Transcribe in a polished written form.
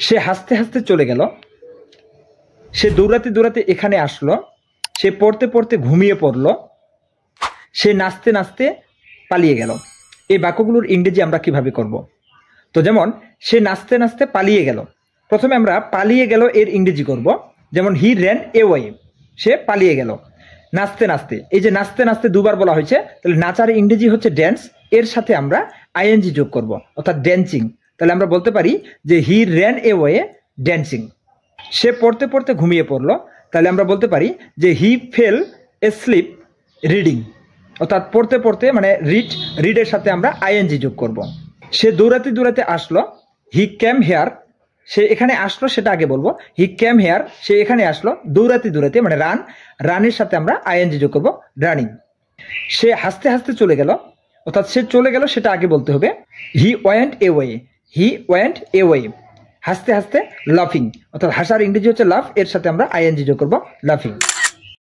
সে হাসতে হাসতে চলে গেল, সে দৌড়াতে দৌড়াতে এখানে আসলো, সে পড়তে পড়তে ঘুমিয়ে পড়ল, সে নাচতে নাচতে পালিয়ে গেল। এই বাক্যগুলোর ইংরেজি আমরা কিভাবে করব? তো যেমন সে নাচতে নাচতে পালিয়ে গেল, প্রথমে আমরা পালিয়ে গেল এর ইংরেজি করব, যেমন হি র্যান অ্যাওয়ে, সে পালিয়ে গেল। নাচতে নাচতে, এই যে নাচতে নাচতে দুবার বলা হয়েছে, তাহলে নাচার ইংরেজি হচ্ছে ড্যান্স, এর সাথে আমরা আইএনজি যোগ করব, অর্থাৎ ড্যান্সিং। তাহলে আমরা বলতে পারি যে হি র্যান অ্যাওয়ে ড্যান্সিং। সে পড়তে পড়তে ঘুমিয়ে পড়লো, তাহলে আমরা বলতে পারি যে হি ফেল এস্লিপ রিডিং, অর্থাৎ পড়তে পড়তে মানে রিডের সাথে আমরা আইএনজি যোগ করব। সে দৌড়াতে দৌড়াতে আসলো, হি ক্যাম হেয়ার, সে এখানে আসলো সেটা আগে বলবো, হি ক্যাম হেয়ার, সে এখানে আসলো, দৌড়াতে দৌড়াতে মানে রানের সাথে আমরা আইএনজি যোগ করবো, রানিং। সে হাসতে হাসতে চলে গেল, অর্থাৎ সে চলে গেল সেটা আগে বলতে হবে, he went away, he went away. হাসতে হাসতে লাফিং, অর্থাৎ হাসার ইংরেজি হচ্ছে লাফ, এর সাথে আমরা আইএনজি যোগ করবো, লাফিং।